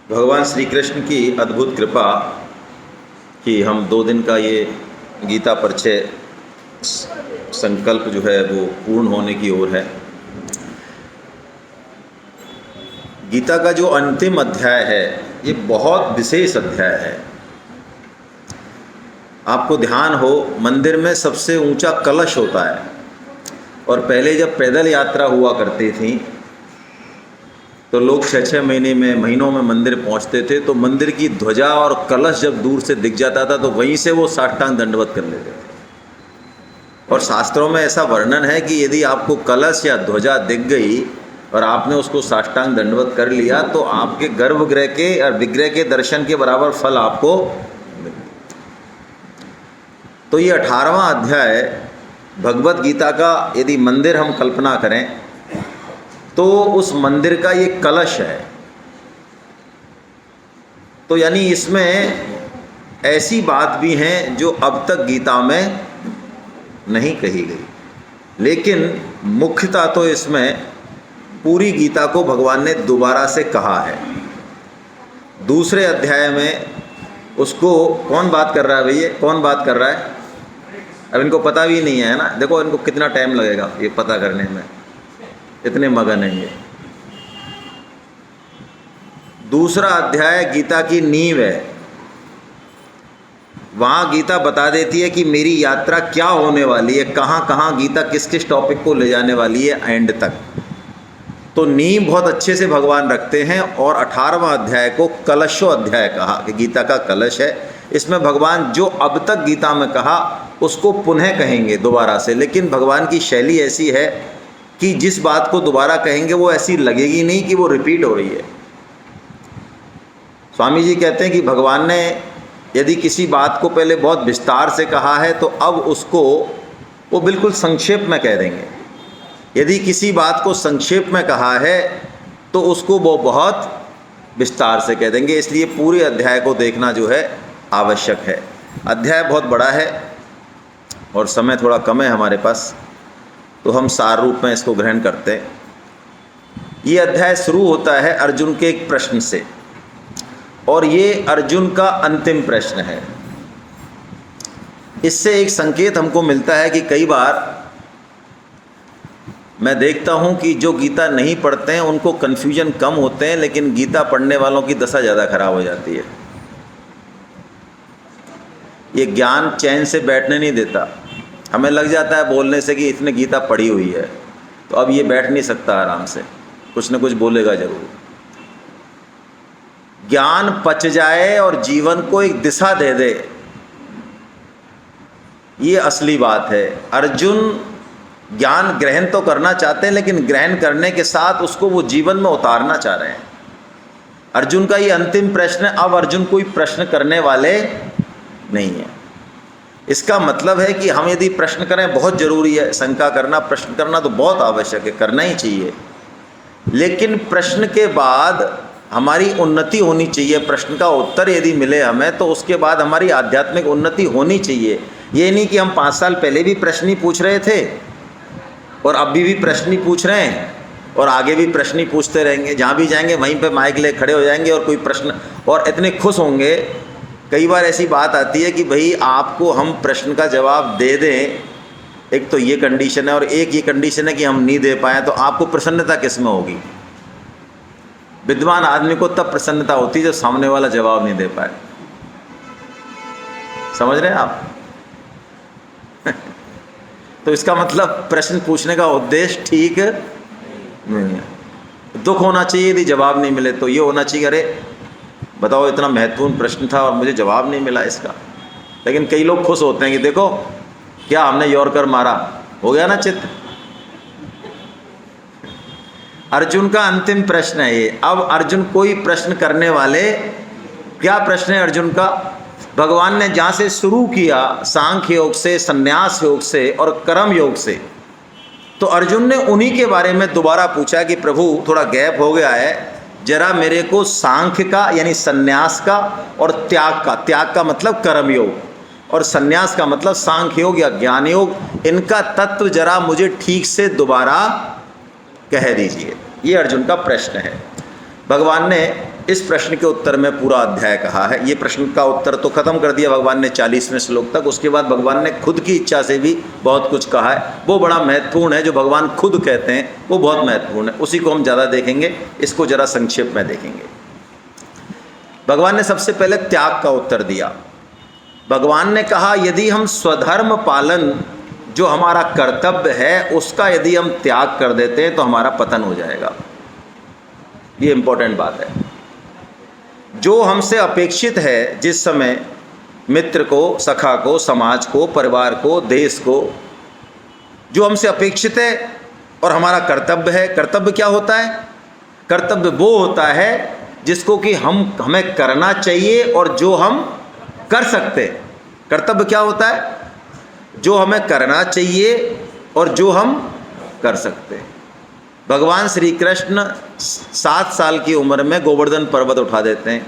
भगवान श्री कृष्ण की अद्भुत कृपा कि हम 2 दिन का ये गीता परिचय संकल्प जो है वो पूर्ण होने की ओर है। गीता का जो अंतिम अध्याय है ये बहुत विशेष अध्याय है। आपको ध्यान हो, मंदिर में सबसे ऊंचा कलश होता है और पहले जब पैदल यात्रा हुआ करती थी तो लोग 6-6 महीनों में मंदिर पहुंचते थे, तो मंदिर की ध्वजा और कलश जब दूर से दिख जाता था तो वहीं से वो साष्टांग दंडवत कर लेते थे। और शास्त्रों में ऐसा वर्णन है कि यदि आपको कलश या ध्वजा दिख गई और आपने उसको साष्टांग दंडवत कर लिया तो आपके गर्भगृह के और विग्रह के दर्शन के बराबर फल आपको मिले। तो ये 18वां अध्याय भगवत गीता का यदि मंदिर हम कल्पना करें तो उस मंदिर का ये कलश है। तो यानी इसमें ऐसी बात भी हैं जो अब तक गीता में नहीं कही गई, लेकिन मुख्यतः तो इसमें पूरी गीता को भगवान ने दोबारा से कहा है। दूसरे अध्याय में उसको कौन बात कर रहा है भैया, कौन बात कर रहा है? अब इनको पता भी नहीं है ना, देखो इनको कितना टाइम लगेगा ये पता करने में, इतने मगन हैं ये। दूसरा अध्याय गीता की नींव है। वहाँ गीता बता देती है कि मेरी यात्रा क्या होने वाली है, कहाँ कहाँ गीता किस किस टॉपिक को ले जाने वाली है एंड तक। तो नींव बहुत अच्छे से भगवान रखते हैं और 18वां अध्याय को कलशो अध्याय कहा कि गीता का कलश है। इसमें भगवान जो अब तक गीता में कहा उसको पुनः कहेंगे दोबारा से, लेकिन भगवान की शैली ऐसी है कि जिस बात को दोबारा कहेंगे वो ऐसी लगेगी नहीं कि वो रिपीट हो रही है। स्वामी जी कहते हैं कि भगवान ने यदि किसी बात को पहले बहुत विस्तार से कहा है तो अब उसको वो बिल्कुल संक्षेप में कह देंगे। यदि किसी बात को संक्षेप में कहा है तो उसको वो बहुत विस्तार से कह देंगे। इसलिए पूरे अध्याय को देखना जो है आवश्यक है। अध्याय बहुत बड़ा है और समय थोड़ा कम है हमारे पास, तो हम सार रूप में इसको ग्रहण करते हैं। ये अध्याय शुरू होता है अर्जुन के एक प्रश्न से और ये अर्जुन का अंतिम प्रश्न है। इससे एक संकेत हमको मिलता है कि कई बार मैं देखता हूँ कि जो गीता नहीं पढ़ते हैं उनको कन्फ्यूजन कम होते हैं, लेकिन गीता पढ़ने वालों की दशा ज़्यादा खराब हो जाती है। ये ज्ञान चैन से बैठने नहीं देता। हमें लग जाता है बोलने से कि इसने गीता पढ़ी हुई है, तो अब ये बैठ नहीं सकता आराम से, कुछ न कुछ बोलेगा जरूर। ज्ञान पच जाए और जीवन को एक दिशा दे दे, ये असली बात है। अर्जुन ज्ञान ग्रहण तो करना चाहते हैं, लेकिन ग्रहण करने के साथ उसको वो जीवन में उतारना चाह रहे हैं। अर्जुन का ये अंतिम प्रश्न है। अब अर्जुन कोई प्रश्न करने वाले नहीं है। इसका मतलब है कि हम यदि प्रश्न करें बहुत ज़रूरी है, शंका करना, प्रश्न करना तो बहुत आवश्यक है, करना ही चाहिए, लेकिन प्रश्न के बाद हमारी उन्नति होनी चाहिए। प्रश्न का उत्तर यदि मिले हमें तो उसके बाद हमारी आध्यात्मिक उन्नति होनी चाहिए। ये नहीं कि हम 5 साल पहले भी प्रश्न ही पूछ रहे थे और अभी भी प्रश्न ही पूछ रहे हैं और आगे भी प्रश्न ही पूछते रहेंगे। जहाँ भी जाएंगे वहीं पे माइक ले खड़े हो जाएंगे और कोई प्रश्न, और इतने खुश होंगे। कई बार ऐसी बात आती है कि भाई आपको हम प्रश्न का जवाब दे दें, एक तो ये कंडीशन है और एक ये कंडीशन है कि हम नहीं दे पाएँ, तो आपको प्रसन्नता किस में होगी? विद्वान आदमी को तब प्रसन्नता होती है जब सामने वाला जवाब नहीं दे पाए। समझ रहे हैं आप? तो इसका मतलब प्रश्न पूछने का उद्देश्य ठीक नहीं है। दुख होना चाहिए यदि जवाब नहीं मिले, तो ये होना चाहिए अरे बताओ इतना महत्वपूर्ण प्रश्न था और मुझे जवाब नहीं मिला इसका। लेकिन कई लोग खुश होते हैं कि देखो क्या हमने यॉर्कर मारा, हो गया ना चित्त। अर्जुन का अंतिम प्रश्न है ये। अब अर्जुन कोई प्रश्न करने वाले, क्या प्रश्न है अर्जुन का? भगवान ने जहाँ से शुरू किया सांख्य योग से, संन्यास योग से और कर्म योग से, तो अर्जुन ने उन्हीं के बारे में दोबारा पूछा कि प्रभु थोड़ा गैप हो गया है, जरा मेरे को सांख्य का यानी संन्यास का और त्याग का मतलब कर्म योग और संन्यास का मतलब सांख्य योग या ज्ञान योग, इनका तत्व जरा मुझे ठीक से दोबारा कह दीजिए। ये अर्जुन का प्रश्न है। भगवान ने इस प्रश्न के उत्तर में पूरा अध्याय कहा है। ये प्रश्न का उत्तर तो खत्म कर दिया भगवान ने 40वें श्लोक तक। उसके बाद भगवान ने खुद की इच्छा से भी बहुत कुछ कहा है, वो बड़ा महत्वपूर्ण है। जो भगवान खुद कहते हैं वो बहुत महत्वपूर्ण है, उसी को हम ज़्यादा देखेंगे। इसको ज़रा संक्षेप में देखेंगे। भगवान ने सबसे पहले त्याग का उत्तर दिया। भगवान ने कहा यदि हम स्वधर्म पालन जो हमारा कर्तव्य है उसका यदि हम त्याग कर देते हैं तो हमारा पतन हो जाएगा। ये इंपॉर्टेंट बात है। जो हमसे अपेक्षित है, जिस समय मित्र को, सखा को, समाज को, परिवार को, देश को, जो हमसे अपेक्षित है और हमारा कर्तव्य है। कर्तव्य क्या होता है? कर्तव्य वो होता है जिसको कि हमें करना चाहिए और जो हम कर सकते हैं। कर्तव्य क्या होता है? जो हमें करना चाहिए और जो हम कर सकते हैं। भगवान श्री कृष्ण 7 साल की उम्र में गोवर्धन पर्वत उठा देते हैं,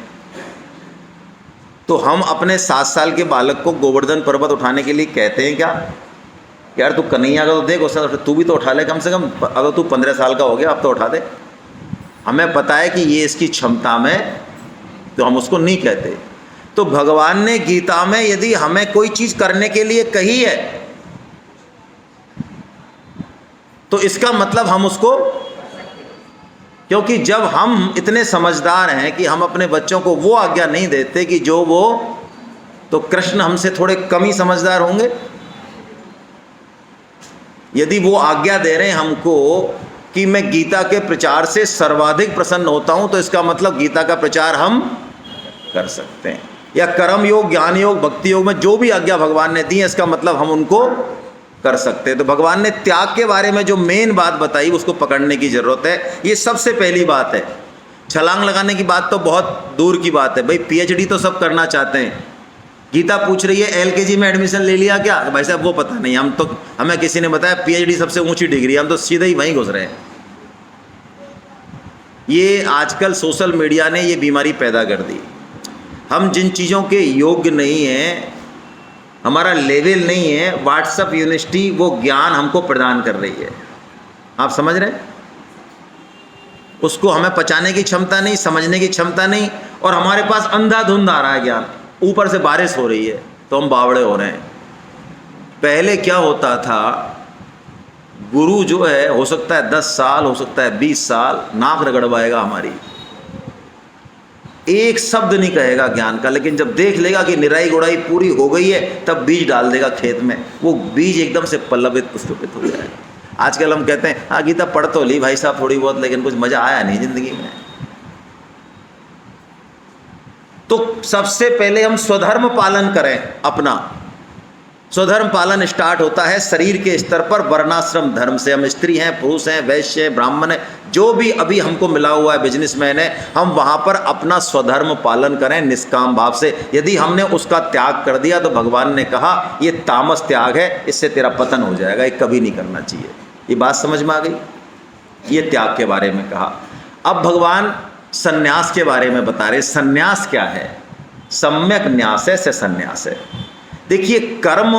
तो हम अपने 7 साल के बालक को गोवर्धन पर्वत उठाने के लिए कहते हैं क्या? यार तू कन्हैया का तो देख, उसका तू भी तो उठा ले कम से कम। अगर तू 15 साल का हो गया अब तो उठा दे। हमें पता है कि ये इसकी क्षमता में, तो हम उसको नहीं कहते। तो भगवान ने गीता में यदि हमें कोई चीज़ करने के लिए कही है तो इसका मतलब हम उसको, क्योंकि जब हम इतने समझदार हैं कि हम अपने बच्चों को वो आज्ञा नहीं देते कि जो वो, तो कृष्ण हमसे थोड़े कम ही समझदार होंगे। यदि वो आज्ञा दे रहे हैं हमको कि मैं गीता के प्रचार से सर्वाधिक प्रसन्न होता हूं, तो इसका मतलब गीता का प्रचार हम कर सकते हैं। या कर्म योग, ज्ञान योग, भक्ति योग में जो भी आज्ञा भगवान ने दी है, इसका मतलब हम उनको कर सकते हैं। तो भगवान ने त्याग के बारे में जो मेन बात बताई उसको पकड़ने की जरूरत है। ये सबसे पहली बात है। छलांग लगाने की बात तो बहुत दूर की बात है। भाई पीएचडी तो सब करना चाहते हैं। गीता पूछ रही है एलकेजी में एडमिशन ले लिया क्या? भाई साहब वो पता नहीं, हम तो, हमें किसी ने बताया पीएचडी सबसे ऊंची डिग्री, हम तो सीधे ही वहीं घुस रहे हैं। ये आजकल सोशल मीडिया ने ये बीमारी पैदा कर दी। हम जिन चीज़ों के योग्य नहीं हैं, हमारा लेवल नहीं है, व्हाट्सएप यूनिवर्सिटी वो ज्ञान हमको प्रदान कर रही है। आप समझ रहे हैं? उसको हमें पचाने की क्षमता नहीं, समझने की क्षमता नहीं, और हमारे पास अंधाधुंध आ रहा है ज्ञान। ऊपर से बारिश हो रही है तो हम बावड़े हो रहे हैं। पहले क्या होता था, गुरु जो है हो सकता है 10 साल, हो सकता है 20 साल, नाक रगड़वाएगा हमारी, एक शब्द नहीं कहेगा ज्ञान का, लेकिन जब देख लेगा कि निराई गुड़ाई पूरी हो गई है तब बीज डाल देगा खेत में। वो बीज एकदम से पल्लवित पुष्पित हो जाएगा। आजकल हम कहते हैं हाँ गीता पढ़ तो ली भाई साहब थोड़ी बहुत, लेकिन कुछ मज़ा आया नहीं ज़िंदगी में। तो सबसे पहले हम स्वधर्म पालन करें अपना। स्वधर्म पालन स्टार्ट होता है शरीर के स्तर पर वर्णाश्रम धर्म से। हम स्त्री हैं, पुरुष हैं, वैश्य हैं, ब्राह्मण हैं, जो भी अभी हमको मिला हुआ है, बिजनेसमैन है, हम वहाँ पर अपना स्वधर्म पालन करें निष्काम भाव से। यदि हमने उसका त्याग कर दिया तो भगवान ने कहा ये तामस त्याग है, इससे तेरा पतन हो जाएगा, ये कभी नहीं करना चाहिए। ये बात समझ में आ गई? ये त्याग के बारे में कहा। अब भगवान संन्यास के बारे में बता रहे। संन्यास क्या है? सम्यक न्यास है से संन्यास है। देखिए कर्म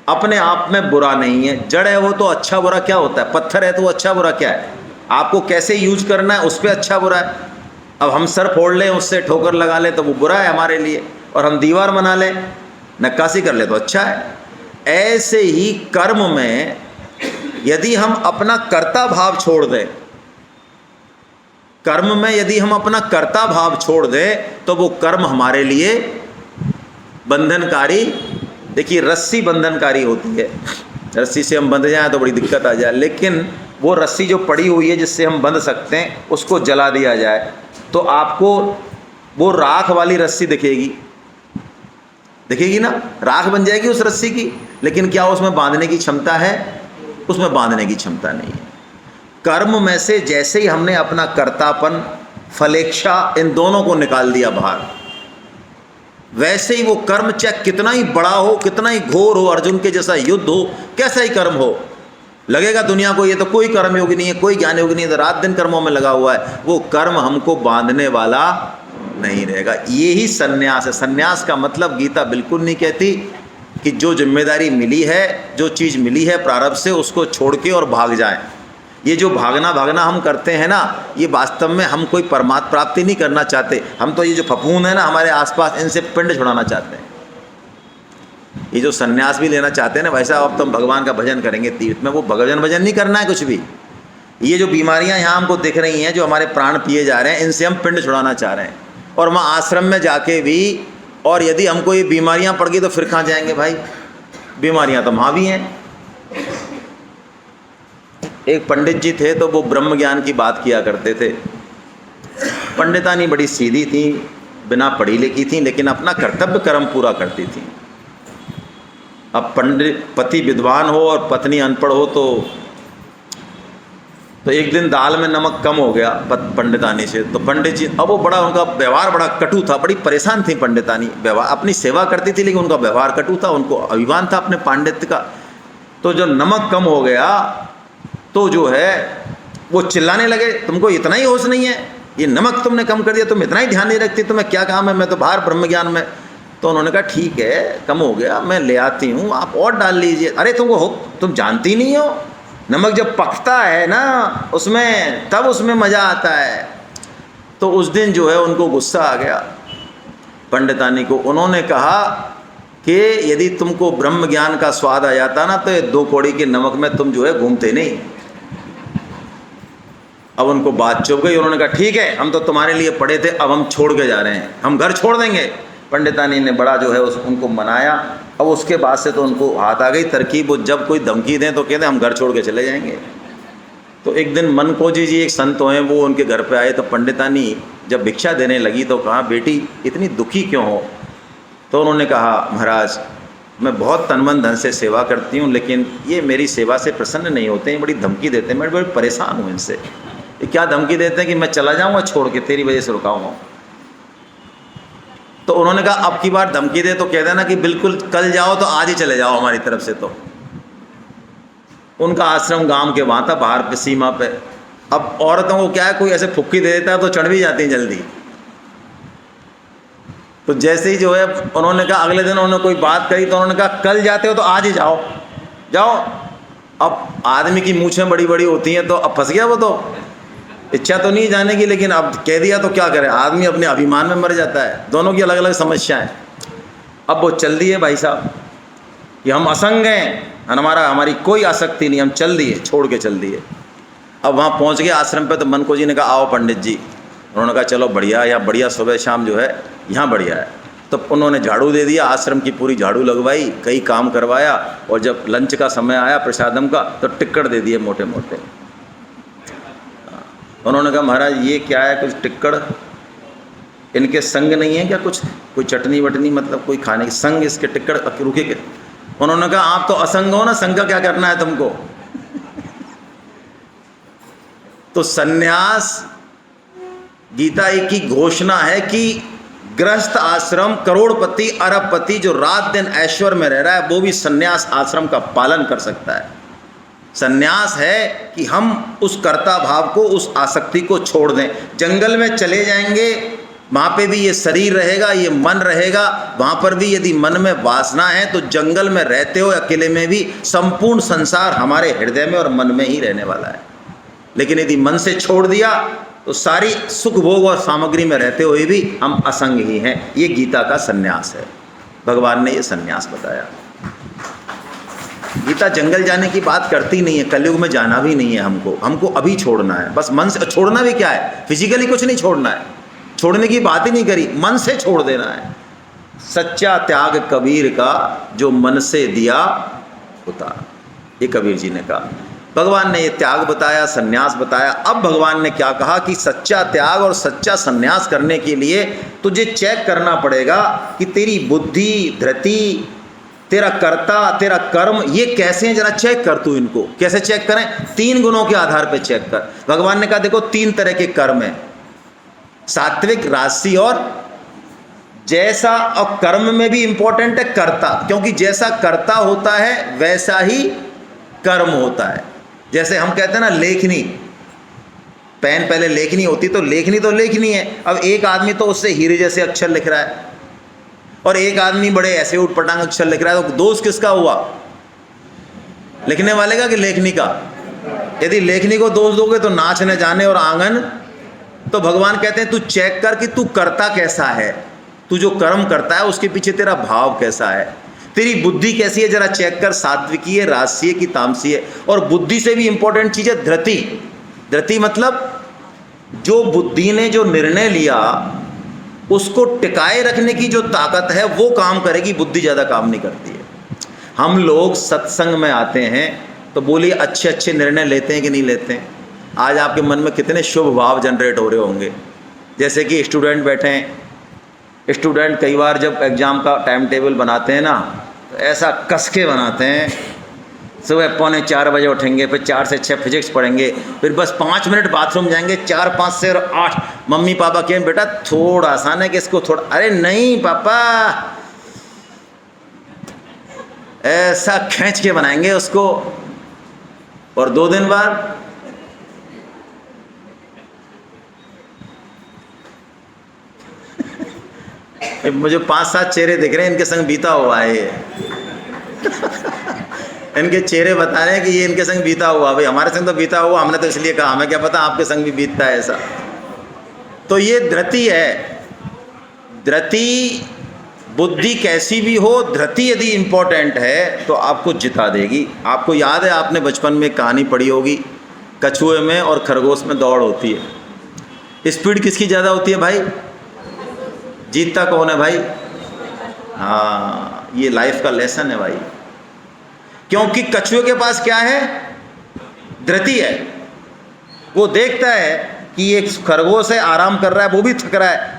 अपने आप में बुरा नहीं है, जड़ है वो तो अच्छा बुरा क्या होता है? पत्थर है तो वो अच्छा बुरा क्या है? आपको कैसे यूज करना है उस पर अच्छा बुरा है। अब हम सर फोड़ लें, उससे ठोकर लगा लें तो वो बुरा है हमारे लिए, और हम दीवार बना लें, नक्काशी कर ले तो अच्छा है। ऐसे ही कर्म में यदि हम अपना कर्ता भाव छोड़ दें, कर्म में यदि हम अपना कर्ता भाव छोड़ दें तो वो कर्म हमारे लिए बंधनकारी। देखिए रस्सी बंधनकारी होती है, रस्सी से हम बंध जाएं तो बड़ी दिक्कत आ जाए, लेकिन वो रस्सी जो पड़ी हुई है जिससे हम बंध सकते हैं उसको जला दिया जाए तो आपको वो राख वाली रस्सी दिखेगी, दिखेगी ना, राख बन जाएगी उस रस्सी की, लेकिन क्या उसमें बांधने की क्षमता है? उसमें बांधने की क्षमता नहीं है। कर्म में से जैसे ही हमने अपना कर्तापन, फलेच्छा, इन दोनों को निकाल दिया बाहर, वैसे ही वो कर्म चाहे कितना ही बड़ा हो, कितना ही घोर हो, अर्जुन के जैसा युद्ध हो, कैसा ही कर्म हो, लगेगा दुनिया को ये तो कोई कर्म योगी नहीं है, कोई ज्ञान योगी नहीं है, तो रात दिन कर्मों में लगा हुआ है, वो कर्म हमको बांधने वाला नहीं रहेगा। ये ही संन्यास है। संन्यास का मतलब गीता बिल्कुल नहीं कहती कि जो जिम्मेदारी मिली है, जो चीज़ मिली है प्रारब्ध से, उसको छोड़ के और भाग जाएं। ये जो भागना भागना हम करते हैं ना, ये वास्तव में हम कोई परमात्मा प्राप्ति नहीं करना चाहते। हम तो ये जो फफूंद है ना हमारे आसपास, इनसे पिंड छुड़ाना चाहते हैं। ये जो सन्यास भी लेना चाहते हैं ना, वैसा अब तुम भगवान का भजन करेंगे तीर्थ में, वो भजन भजन नहीं करना है कुछ भी। ये जो बीमारियां यहाँ हमको दिख रही हैं, जो हमारे प्राण पिए जा रहे हैं, इनसे हम पिंड छुड़ाना चाह रहे हैं। और वहाँ आश्रम में जाके भी, और यदि हमको ये बीमारियां पड़ गई तो फिर कहाँ जाएंगे भाई? बीमारियां तो वहाँ भी हैं। एक पंडित जी थे, तो वो ब्रह्म ज्ञान की बात किया करते थे। पंडितानी बड़ी सीधी थी, बिना पढ़ी लिखी थी, लेकिन अपना कर्तव्य कर्म पूरा करती थी। अब पंडित पति विद्वान हो और पत्नी अनपढ़ हो तो एक दिन दाल में नमक कम हो गया पंडितानी से। तो पंडित जी, अब वो बड़ा, उनका व्यवहार बड़ा कटु था, बड़ी परेशान थी पंडितानी। व्यवहार, अपनी सेवा करती थी लेकिन उनका व्यवहार कटु था, उनको अभिमान था अपने पांडित्य का। तो जब नमक कम हो गया तो जो है वो चिल्लाने लगे, तुमको इतना ही होश नहीं है, ये नमक तुमने कम कर दिया, तुम इतना ही ध्यान नहीं रखती, तुम्हें क्या काम है, मैं तो बाहर ब्रह्म ज्ञान में। तो उन्होंने कहा ठीक है, कम हो गया, मैं ले आती हूँ, आप और डाल लीजिए। अरे तुम जानती नहीं हो, नमक जब पकता है ना उसमें, तब उसमें मज़ा आता है। तो उस दिन जो है उनको गुस्सा आ गया पंडितानी को। उन्होंने कहा कि यदि तुमको ब्रह्म ज्ञान का स्वाद आ जाता ना, तो ये 2 कौड़ी के नमक में तुम जो है घूमते नहीं। अब उनको बात चुभ गई। उन्होंने कहा ठीक है, हम तो तुम्हारे लिए पढ़े थे, अब हम छोड़ के जा रहे हैं, हम घर छोड़ देंगे। पंडितानी ने बड़ा जो है उनको मनाया। अब उसके बाद से तो उनको हाथ आ गई तरकीब, वो जब कोई धमकी दें तो कहते हम घर छोड़ के चले जाएंगे। तो एक दिन मनकोजी जी एक संत हैं, वो उनके घर पे आए। तो पंडितानी जब भिक्षा देने लगी तो कहा, बेटी इतनी दुखी क्यों हो? तो उन्होंने कहा, महाराज मैं बहुत तन मन धन से सेवा करती हूँ, लेकिन ये मेरी सेवा से प्रसन्न नहीं होते हैं, बड़ी धमकी देते हैं, मैं बड़ी परेशान हूँ इनसे। ये क्या धमकी देते हैं कि मैं चला जाऊँगा छोड़ के, तेरी वजह से रुकाऊँगा। तो उन्होंने कहा अब की बार धमकी दे तो कह देना कि बिल्कुल कल जाओ तो आज ही चले जाओ हमारी तरफ से। तो उनका आश्रम गांव के वहाँ था, बाहर पे सीमा पे। अब औरतों को क्या है, कोई ऐसे फुक्की दे देता है तो चढ़ भी जाती हैं जल्दी। तो जैसे ही जो है उन्होंने कहा, अगले दिन उन्होंने कोई बात कही तो उन्होंने कहा कल जाते हो तो आज ही जाओ जाओ। अब आदमी की मूछें बड़ी बड़ी होती हैं, तो अब फंस गया वो। तो इच्छा तो नहीं जाने की, लेकिन अब कह दिया तो क्या करे, आदमी अपने अभिमान में मर जाता है। दोनों की अलग अलग समस्याएं। अब वो चल दिए भाई साहब कि हम असंग हैं, हमारी कोई आसक्ति नहीं, हम चल दिए, छोड़ के चल दिए। अब वहाँ पहुँच गए आश्रम पे, तो मनको जी ने कहा आओ पंडित जी। उन्होंने कहा चलो बढ़िया, या बढ़िया सुबह शाम जो है यहाँ बढ़िया है। तो उन्होंने झाड़ू दे दिया, आश्रम की पूरी झाड़ू लगवाई, कई काम करवाया। और जब लंच का समय आया प्रसादम का, तो टिक्कड़ दे दिए मोटे मोटे। उन्होंने कहा महाराज ये क्या है, कुछ टिक्कड़, इनके संग नहीं है क्या, कुछ कोई चटनी वटनी, मतलब कोई खाने की संग इसके टिक्कड़ रुके के। उन्होंने कहा आप तो असंग हो ना, संग का क्या करना है तुमको। तो सन्यास, गीता की घोषणा है कि गृहस्थ आश्रम करोड़पति अरबपति जो रात दिन ऐश्वर्य में रह रहा है, वो भी सन्यास आश्रम का पालन कर सकता है। सन्यास है कि हम उस कर्ता भाव को, उस आसक्ति को छोड़ दें। जंगल में चले जाएंगे, वहाँ पे भी ये शरीर रहेगा, ये मन रहेगा, वहाँ पर भी यदि मन में वासना है तो जंगल में रहते हो अकेले में भी संपूर्ण संसार हमारे हृदय में और मन में ही रहने वाला है। लेकिन यदि मन से छोड़ दिया तो सारी सुख भोग और सामग्री में रहते हुए भी हम असंग ही हैं। ये गीता का सन्यास है, भगवान ने ये सन्यास बताया। गीता जंगल जाने की बात करती नहीं है, कलयुग में जाना भी नहीं है हमको अभी छोड़ना है बस। मन से छोड़ना भी क्या है, फिजिकली कुछ नहीं छोड़ना है, छोड़ने की बात ही नहीं करी, मन से छोड़ देना है। सच्चा त्याग कबीर का, जो मन से दिया उतार, ये कबीर जी ने कहा। भगवान ने ये त्याग बताया, सन्यास बताया। अब भगवान ने क्या कहा कि सच्चा त्याग और सच्चा सन्यास करने के लिए तुझे चेक करना पड़ेगा कि तेरी बुद्धि, धृति, तेरा कर्ता, तेरा कर्म, ये कैसे हैं, जरा चेक कर तू इनको। कैसे चेक करें? 3 गुणों के आधार पे चेक कर। भगवान ने कहा देखो 3 तरह के कर्म हैं, सात्विक, राजसी और जैसा। और कर्म में भी इंपॉर्टेंट है कर्ता, क्योंकि जैसा कर्ता होता है वैसा ही कर्म होता है। जैसे हम कहते हैं ना लेखनी, पेन पहले लेखनी होती तो लेखनी है। अब एक आदमी तो उससे हीरे जैसे अक्षर लिख रहा है और एक आदमी बड़े ऐसे उटपटांग अक्षर लिख रहा है, तो दोष किसका हुआ, लिखने वाले का कि लेखनी का? यदि लेखनी को दोष दोगे तो नाच न जाने और आंगन। तो भगवान कहते हैं तू चेक कर कि तू करता कैसा है, तू जो कर्म करता है उसके पीछे तेरा भाव कैसा है, तेरी बुद्धि कैसी है, जरा चेक कर, सात्विकी है, राजसी है कि तामसी है। और बुद्धि से भी इंपॉर्टेंट चीज है धृति। धृति मतलब जो बुद्धि ने जो निर्णय लिया उसको टिकाए रखने की जो ताकत है वो काम करेगी, बुद्धि ज़्यादा काम नहीं करती है। हम लोग सत्संग में आते हैं तो बोलिए अच्छे अच्छे निर्णय लेते हैं कि नहीं लेते हैं। आज आपके मन में कितने शुभ भाव जनरेट हो रहे होंगे। जैसे कि स्टूडेंट बैठे हैं, स्टूडेंट कई बार जब एग्ज़ाम का टाइम टेबल बनाते हैं ना तो ऐसा कस के बनाते हैं, सुबह 3:45 बजे उठेंगे, फिर 4 से 6 फिजिक्स पढ़ेंगे, फिर बस 5 मिनट बाथरूम जाएंगे, 4, 5 से 8 मम्मी पापा कहें बेटा थोड़ा आसान है कि इसको थोड़ा, अरे नहीं पापा, ऐसा खींच के बनाएंगे उसको। और 2 दिन बाद मुझे 5-7 चेहरे दिख रहे हैं, इनके संग बीता हुआ है ये। इनके चेहरे बता रहे हैं कि ये इनके संग बीता हुआ। भाई हमारे संग तो बीता हुआ, हमने तो इसलिए कहा, हमें क्या पता आपके संग भी बीतता है ऐसा। तो ये धृति है। धृति, बुद्धि कैसी भी हो, धृति यदि इंपॉर्टेंट है तो आपको जिता देगी। आपको याद है, आपने बचपन में कहानी पढ़ी होगी, कछुए में और खरगोश में दौड़ होती है, स्पीड किसकी ज़्यादा होती है भाई? जीतता कौन है भाई? हाँ, ये लाइफ का लेसन है भाई। क्योंकि कछुए के पास क्या है? धृति है। वो देखता है कि एक खरगोश है, आराम कर रहा है, वो भी थक रहा है,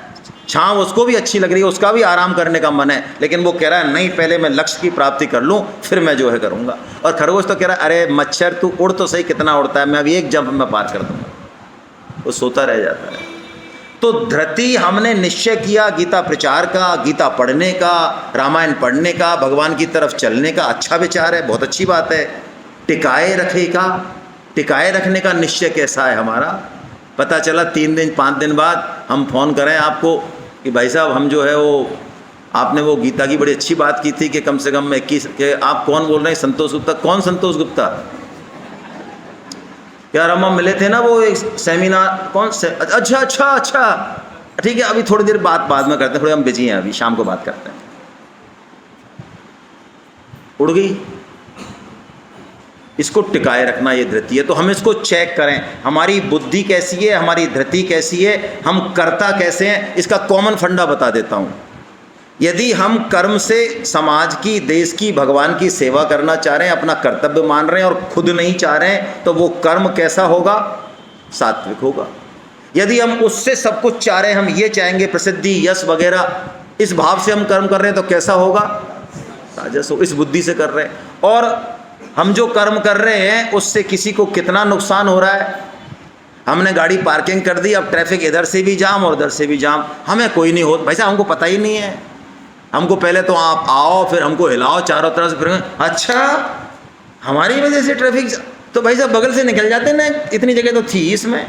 छांव उसको भी अच्छी लग रही है, उसका भी आराम करने का मन है, लेकिन वो कह रहा है नहीं, पहले मैं लक्ष्य की प्राप्ति कर लूँ फिर मैं जो है करूँगा। और खरगोश तो कह रहा है अरे मच्छर तू उड़ तो सही, कितना उड़ता है, मैं अभी एक जंप में पार कर दूँगा। वो सोता रह जाता है। तो धृति हमने निश्चय किया गीता प्रचार का, गीता पढ़ने का, रामायण पढ़ने का, भगवान की तरफ चलने का। अच्छा विचार है, बहुत अच्छी बात है। टिकाए रखेगा, टिकाए रखने का निश्चय कैसा है हमारा? पता चला 3 दिन 5 दिन बाद हम फ़ोन करें आपको कि भाई साहब हम जो है वो, आपने वो गीता की बड़ी अच्छी बात की थी कि कम से कम 21 के, आप कौन बोल रहे हैं? संतोष गुप्ता। कौन संतोष गुप्ता? यार हम मिले थे ना वो एक सेमिनार, कौन से? अच्छा अच्छा अच्छा, ठीक है, अभी थोड़ी देर बाद में करते हैं, थोड़े हम बिजी हैं, अभी शाम को बात करते हैं। उड़ गई। इसको टिकाए रखना ये धृति है। तो हम इसको चेक करें, हमारी बुद्धि कैसी है, हमारी धृति कैसी है, हम करता कैसे हैं। इसका कॉमन फंडा बता देता हूँ। यदि हम कर्म से समाज की, देश की, भगवान की सेवा करना चाह रहे हैं, अपना कर्तव्य मान रहे हैं और खुद नहीं चाह रहे हैं, तो वो कर्म कैसा होगा? सात्विक होगा। यदि हम उससे सब कुछ चाह रहे हैं, हम ये चाहेंगे प्रसिद्धि, यश वगैरह, इस भाव से हम कर्म कर रहे हैं, तो कैसा होगा? राजस हो। इस बुद्धि से कर रहे हैं। और हम जो कर्म कर रहे हैं उससे किसी को कितना नुकसान हो रहा है? हमने गाड़ी पार्किंग कर दी, अब ट्रैफिक इधर से भी जाम और उधर से भी जाम, हमें कोई नहीं हो, भाई साहब हमको पता ही नहीं है। हमको पहले तो आप आओ, फिर हमको हिलाओ चारों तरफ से, फिर अच्छा हमारी वजह से ट्रैफिक, तो भाई साहब बगल से निकल जाते ना, इतनी जगह तो थी इसमें।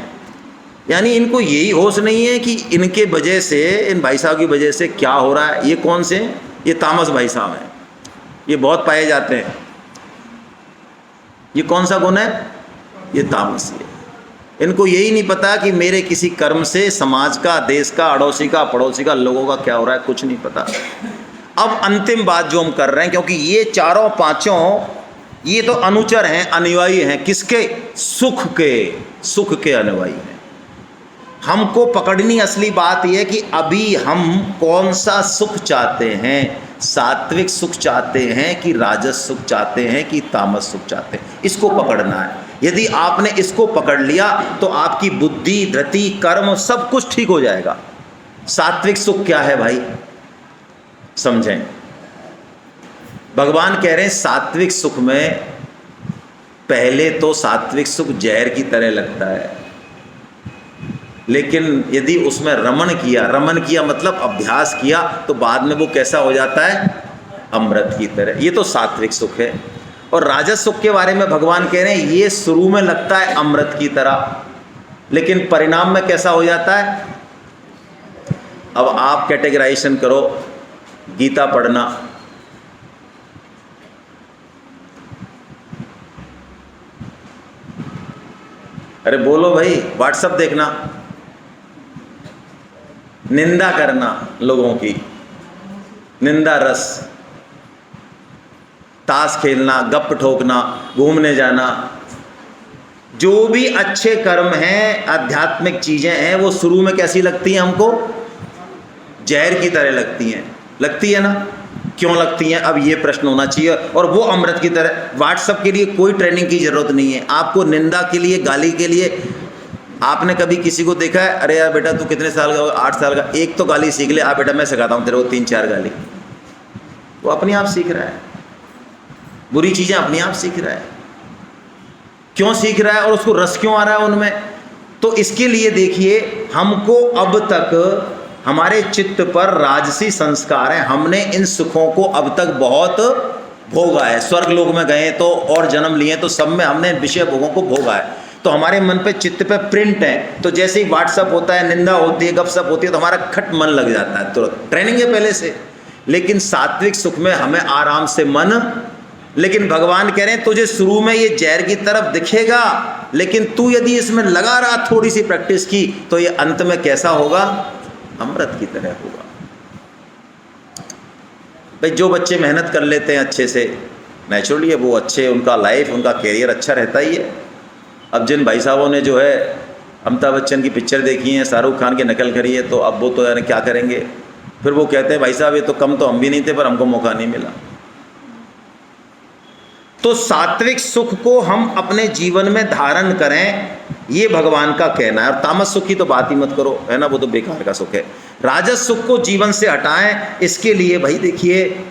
यानी इनको यही होश नहीं है कि इनके वजह से, इन भाई साहब की वजह से क्या हो रहा है। ये कौन से? ये तामस भाई साहब हैं, ये बहुत पाए जाते हैं। ये कौन सा गुण है? ये तामसी है। इनको यही नहीं पता कि मेरे किसी कर्म से समाज का, देश का, अड़ोसी का, पड़ोसी का, लोगों का क्या हो रहा है, कुछ नहीं पता। अब अंतिम बात जो हम कर रहे हैं, क्योंकि ये चारों पांचों ये तो अनुचर हैं, अनुयायी हैं, किसके? सुख के, सुख के अनुयायी हैं। हमको पकड़नी असली बात यह कि अभी हम कौन सा सुख चाहते हैं, सात्विक सुख चाहते हैं कि राजस सुख चाहते हैं कि तामस सुख चाहते हैं, इसको पकड़ना है। यदि आपने इसको पकड़ लिया तो आपकी बुद्धि, धृति, कर्म सब कुछ ठीक हो जाएगा। सात्विक सुख क्या है भाई? समझें। भगवान कह रहे हैं सात्विक सुख में, पहले तो सात्विक सुख जहर की तरह लगता है, लेकिन यदि उसमें रमण किया मतलब अभ्यास किया, तो बाद में वो कैसा हो जाता है? अमृत की तरह। ये तो सात्विक सुख है। और राजस सुख के बारे में भगवान कह रहे हैं ये शुरू में लगता है अमृत की तरह, लेकिन परिणाम में कैसा हो जाता है? अब आप कैटेगराइजेशन करो, गीता पढ़ना, अरे बोलो भाई, व्हाट्सअप देखना, निंदा करना लोगों की, निंदा रस, ताश खेलना, गप ठोकना, घूमने जाना, जो भी अच्छे कर्म हैं, आध्यात्मिक चीजें हैं, वो शुरू में कैसी लगती हैं हमको? जहर की तरह लगती है ना? क्यों लगती हैं? अब ये प्रश्न होना चाहिए। और वो अमृत की तरह। व्हाट्सएप के लिए कोई ट्रेनिंग की जरूरत नहीं है आपको, निंदा के लिए, गाली के लिए। आपने कभी किसी को देखा है, अरे यार बेटा तू कितने साल का होगा? 8 साल का, एक तो गाली सीख ले। बेटा मैं सिखाता हूँ तेरे को 3-4 गाली। वो अपने आप सीख रहा है, बुरी चीजें अपने आप सीख रहा है। क्यों सीख रहा है और उसको रस क्यों आ रहा है उनमें? तो इसके लिए देखिए, हमको अब तक हमारे चित्त पर राजसी संस्कार हैं, हमने इन सुखों को अब तक बहुत भोगा है। स्वर्ग लोक में गए तो और जन्म लिए तो सब में हमने विषय भोगों को भोगा है, तो हमारे मन पे, चित्त पे प्रिंट है। तो जैसे ही व्हाट्सअप होता है, निंदा होती है, गपशप होती है, तो हमारा खट मन लग जाता है, तो ट्रेनिंग है पहले से। लेकिन सात्विक सुख में हमें आराम से मन, लेकिन भगवान कह रहे हैं तुझे शुरू में ये जहर की तरफ दिखेगा, लेकिन तू यदि इसमें लगा रहा, थोड़ी सी प्रैक्टिस की, तो ये अंत में कैसा होगा? अमृत की तरह होगा। भाई जो बच्चे मेहनत कर लेते हैं अच्छे से, नेचुरली है वो अच्छे, उनका लाइफ, उनका कैरियर अच्छा रहता ही है। अब जिन भाई साहबों ने जो है अमिताभ बच्चन की पिक्चर देखी है, शाहरुख खान की नकल करी है, तो अब वो तो यानी क्या करेंगे? फिर वो कहते हैं भाई साहब ये तो कम तो हम भी नहीं थे, पर हमको मौका नहीं मिला। तो सात्विक सुख को हम अपने जीवन में धारण करें, ये भगवान का कहना है। और तामस सुख की तो बात ही मत करो, है ना, वो तो बेकार का सुख है। राजस सुख को जीवन से हटाएं। इसके लिए भाई देखिए,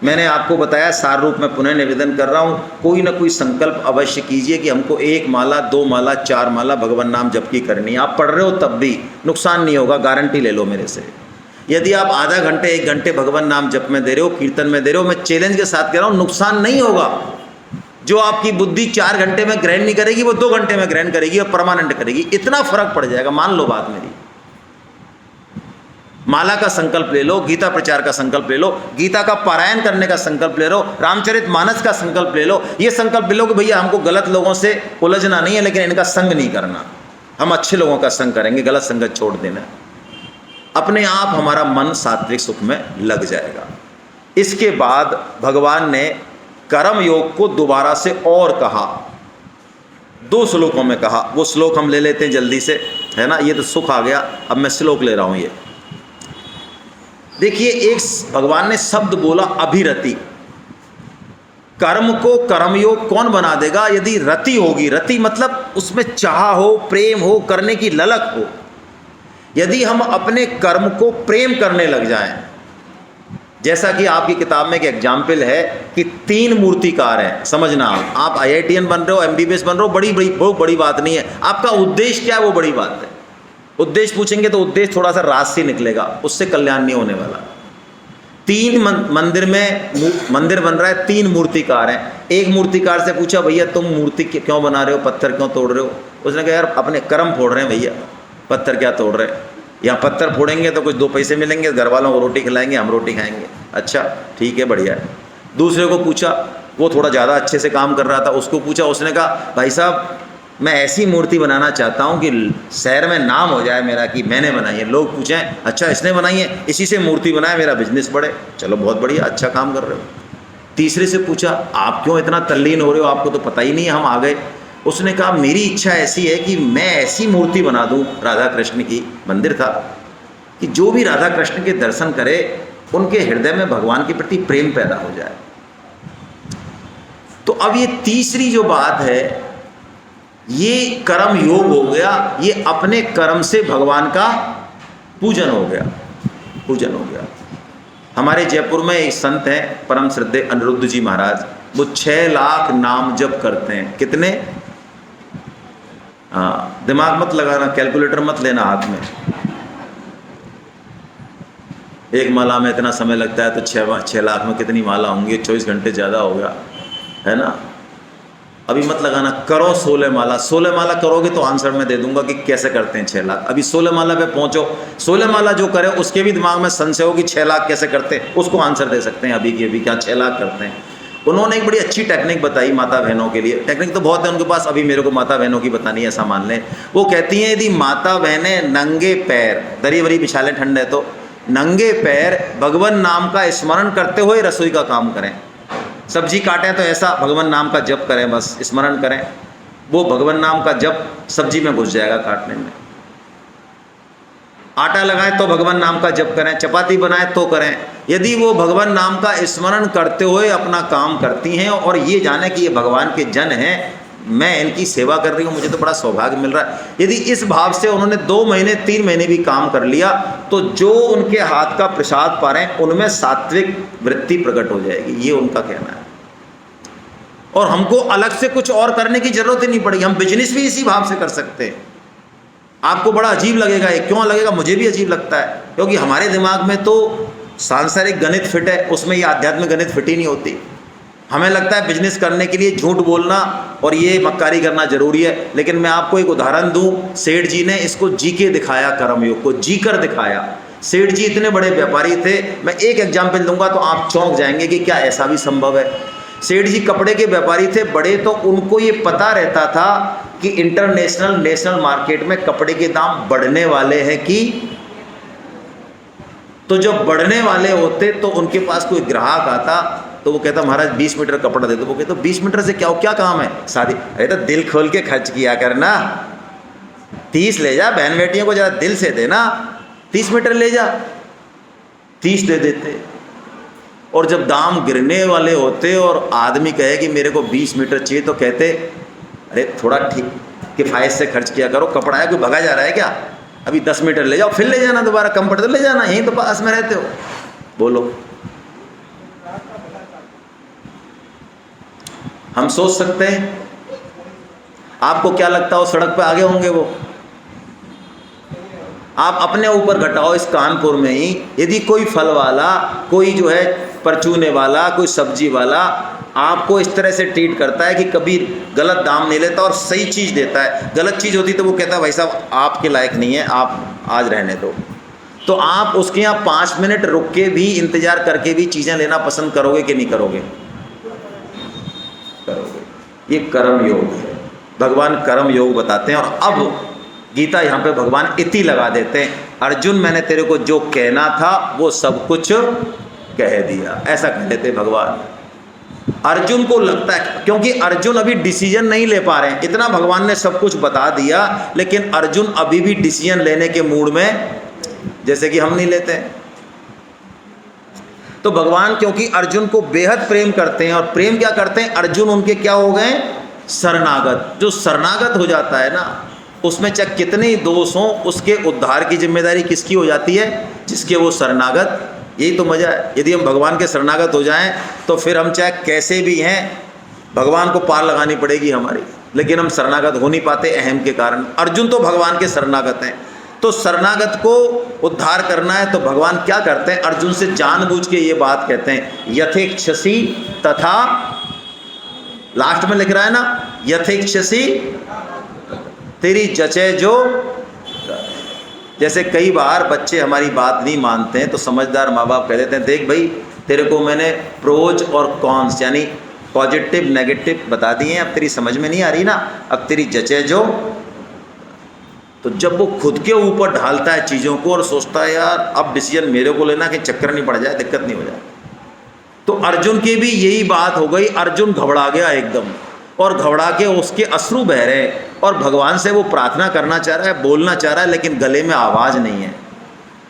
मैंने आपको बताया, सार रूप में पुनः निवेदन कर रहा हूँ, कोई ना कोई संकल्प अवश्य कीजिए कि हमको 1 माला, 2 माला, 4 माला भगवान नाम जप की करनी है। आप पढ़ रहे हो तब भी नुकसान नहीं होगा, गारंटी ले लो मेरे से। यदि आप आधा घंटे, 1 घंटे भगवान नाम जप में दे रहे हो, कीर्तन में दे रहे हो, मैं चैलेंज के साथ कह रहा हूँ, नुकसान नहीं होगा। जो आपकी बुद्धि 4 घंटे में ग्रहण नहीं करेगी, वो 2 घंटे में ग्रहण करेगी और परमानेंट करेगी। इतना फर्क पड़ जाएगा, मान लो बात मेरी। माला का संकल्प ले लो, गीता प्रचार का संकल्प ले लो, गीता का पारायण करने का संकल्प ले लो, रामचरितमानस का संकल्प ले लो। ये संकल्प ले लो कि भैया हमको गलत लोगों से उलझना नहीं है, लेकिन इनका संग नहीं करना, हम अच्छे लोगों का संग करेंगे, गलत संगत छोड़ देना। अपने आप हमारा मन सात्विक सुख में लग जाएगा। इसके बाद भगवान ने कर्म योग को दोबारा से और कहा, 2 श्लोकों में कहा। वो श्लोक हम ले लेते हैं जल्दी से, है ना। ये तो सुख आ गया, अब मैं श्लोक ले रहा हूं। ये देखिए, एक भगवान ने शब्द बोला, अभिरति। कर्म को कर्मयोग कौन बना देगा? यदि रति होगी। रति मतलब उसमें चाह हो, प्रेम हो, करने की ललक हो। यदि हम अपने कर्म को प्रेम करने लग जाएं, जैसा कि आपकी किताब में एक एग्जाम्पल है कि 3 मूर्तिकार हैं, समझना। आप IITian बन रहे हो, MBBS बन रहे हो, बहुत बड़ी बात नहीं है। आपका उद्देश्य क्या है, वो बड़ी बात है। उद्देश्य पूछेंगे तो उद्देश्य थोड़ा सा राजसी निकलेगा, उससे कल्याण नहीं होने वाला। 3 मंदिर बन रहा है, 3 मूर्तिकार हैं। एक मूर्तिकार से पूछा, भैया तुम मूर्ति क्यों बना रहे हो, पत्थर क्यों तोड़ रहे हो? उसने कहा, यार अपने कर्म फोड़ रहे हैं भैया, पत्थर क्या तोड़ रहे हैं। यहाँ पत्थर फोड़ेंगे तो कुछ 2 पैसे मिलेंगे, घर वालों को रोटी खिलाएंगे, हम रोटी खाएंगे। अच्छा ठीक है, बढ़िया है। दूसरे को पूछा, वो थोड़ा ज़्यादा अच्छे से काम कर रहा था, उसको पूछा, उसने कहा, भाई साहब मैं ऐसी मूर्ति बनाना चाहता हूँ कि शहर में नाम हो जाए मेरा कि मैंने बनाई है, लोग पूछें अच्छा इसने बनाई है, इसी से मूर्ति बनाए, मेरा बिजनेस बढ़े। चलो बहुत बढ़िया, अच्छा काम कर रहे हो। तीसरे से पूछा, आप क्यों इतना तल्लीन हो रहे हो, आपको तो पता ही नहीं है हम आ गए। उसने कहा, मेरी इच्छा ऐसी है कि मैं ऐसी मूर्ति बना दूं, राधा कृष्ण की मंदिर था, कि जो भी राधा कृष्ण के दर्शन करे उनके हृदय में भगवान के प्रति प्रेम पैदा हो जाए। तो अब ये तीसरी जो बात है, ये कर्म योग हो गया, ये अपने कर्म से भगवान का पूजन हो गया, पूजन हो गया। हमारे जयपुर में एक संत हैं, परम श्रद्धेय अनिरुद्ध जी महाराज, वो 6 लाख नाम जप करते हैं। कितने? हाँ, दिमाग मत लगाना, कैलकुलेटर मत लेना हाथ में। एक माला में इतना समय लगता है, तो 6 लाख में कितनी माला होंगी? 24 घंटे ज़्यादा हो गया, है ना। अभी मत लगाना, करो 16 माला। 16 माला करोगे तो आंसर मैं दे दूंगा कि कैसे करते हैं 6 लाख। अभी 16 माला पे पहुंचो, 16 माला जो करे उसके भी दिमाग में संशय हो कि 6 लाख कैसे करते हैं, उसको आंसर दे सकते हैं अभी की अभी, क्या 6 लाख करते हैं। उन्होंने एक बड़ी अच्छी टेक्निक बताई माता बहनों के लिए। टेक्निक तो बहुत है उनके पास, अभी मेरे को माता बहनों की बतानी है, ऐसा मान लें। वो कहती हैं यदि माता बहनें नंगे पैर, दरी वरी बिछा लें, ठंड है तो नंगे पैर भगवान नाम का स्मरण करते हुए रसोई का काम करें। सब्जी काटें तो ऐसा भगवान नाम का जप करें, बस स्मरण करें, वो भगवान नाम का जप सब्जी में घुस जाएगा काटने में। आटा लगाएं तो भगवान नाम का जप करें, चपाती बनाएं तो करें। यदि वो भगवान नाम का स्मरण करते हुए अपना काम करती हैं और ये जाने कि ये भगवान के जन हैं, मैं इनकी सेवा कर रही हूँ, मुझे तो बड़ा सौभाग्य मिल रहा है, यदि इस भाव से उन्होंने 2 महीने 3 महीने भी काम कर लिया, तो जो उनके हाथ का प्रसाद पा रहे हैं उनमें सात्विक वृत्ति प्रकट हो जाएगी, ये उनका कहना है। और हमको अलग से कुछ और करने की जरूरत ही नहीं पड़ेगी, हम बिजनेस भी इसी भाव से कर सकते हैं। आपको बड़ा अजीब लगेगा, ये क्यों लगेगा, मुझे भी अजीब लगता है, क्योंकि हमारे दिमाग में तो सांसारिक गणित फिट है, उसमें ये आध्यात्मिक गणित फिट ही नहीं होती। हमें लगता है बिजनेस करने के लिए झूठ बोलना और ये मक्कारी करना जरूरी है। लेकिन मैं आपको एक उदाहरण दूं, सेठ जी ने इसको जी के दिखाया, कर्मयोग को जी कर दिखाया। सेठ जी इतने बड़े व्यापारी थे, मैं एक एग्जाम्पल दूंगा तो आप चौंक जाएंगे कि क्या ऐसा भी संभव है। सेठ जी कपड़े के व्यापारी थे बड़े, तो उनको ये पता रहता था कि इंटरनेशनल नेशनल मार्केट में कपड़े के दाम बढ़ने वाले हैं कि, तो जब बढ़ने वाले होते तो उनके पास कोई ग्राहक आता तो वो कहता महाराज 20 मीटर कपड़ा दे दो। वो कहता 20 मीटर से क्या काम है, शादी, अरे तो दिल खोल के खर्च किया करना, 30 ले जा, बहन बेटियों को ज़रा दिल से देना, 30 मीटर ले जा, 30 दे देते। और जब दाम गिरने वाले होते और आदमी कहे कि मेरे को 20 मीटर चाहिए, तो कहते अरे थोड़ा ठीक किफ़ायत से खर्च किया करो, कपड़ा है कोई भगा जा रहा है क्या, अभी 10 मीटर ले जाओ, फिर ले जाना दोबारा, कम पड़े तो ले जाना, यहीं तो पास में रहते हो। बोलो, हम सोच सकते हैं? आपको क्या लगता है वो सड़क पे आगे होंगे? वो आप अपने ऊपर घटाओ, इस कानपुर में ही यदि कोई फल वाला, कोई जो है परचूने वाला, कोई सब्जी वाला आपको इस तरह से ट्रीट करता है कि कभी गलत दाम नहीं लेता और सही चीज़ देता है, गलत चीज़ होती तो वो कहता है भाई साहब आपके लायक नहीं है, आप आज रहने दो, तो आप उसके यहाँ 5 मिनट रुक के भी, इंतज़ार करके भी चीज़ें लेना पसंद करोगे कि नहीं करोगे? करोगे। ये कर्म योग है, भगवान कर्म योग बताते हैं। और अब गीता यहाँ पे भगवान इति लगा देते हैं, अर्जुन मैंने तेरे को जो कहना था वो सब कुछ कह दिया, ऐसा कह देते भगवान। अर्जुन को लगता है, क्योंकि अर्जुन अभी डिसीजन नहीं ले पा रहे हैं, इतना भगवान ने सब कुछ बता दिया, लेकिन अर्जुन अभी भी डिसीजन लेने के मूड में, जैसे कि हम नहीं लेते हैं। तो भगवान क्योंकि अर्जुन को बेहद प्रेम करते हैं, और प्रेम क्या करते हैं, अर्जुन उनके क्या हो गए, शरणागत। जो शरणागत हो जाता है ना, उसमें चाहे कितने ही दोष हों, उसके उद्धार की जिम्मेदारी किसकी हो जाती है, जिसके वो शरणागत। यही तो मज़ा है, यदि हम भगवान के शरणागत हो जाएं तो फिर हम चाहे कैसे भी हैं, भगवान को पार लगानी पड़ेगी हमारी, लेकिन हम शरणागत हो नहीं पाते अहम के कारण। अर्जुन तो भगवान के शरणागत हैं, तो शरणागत को उद्धार करना है तो भगवान क्या करते हैं, अर्जुन से जानबूझ के ये बात कहते हैं, यथेक्षसी तथा, लास्ट में लिख रहा है ना, यथेक्षसी तेरी जचे जो। जैसे कई बार बच्चे हमारी बात नहीं मानते हैं तो समझदार माँ बाप कह देते हैं, देख भाई तेरे को मैंने प्रोज और कॉन्स यानी पॉजिटिव नेगेटिव बता दिए हैं, अब तेरी समझ में नहीं आ रही ना, अब तेरी जचे जो। तो जब वो खुद के ऊपर ढालता है चीज़ों को और सोचता है यार अब डिसीजन मेरे को लेना, कि चक्कर नहीं पड़ जाए, दिक्कत नहीं हो जाए, तो अर्जुन की भी यही बात हो गई। अर्जुन घबरा गया एकदम, और घबरा के उसके अश्रु बह रहे हैं, और भगवान से वो प्रार्थना करना चाह रहा है, बोलना चाह रहा है, लेकिन गले में आवाज़ नहीं है।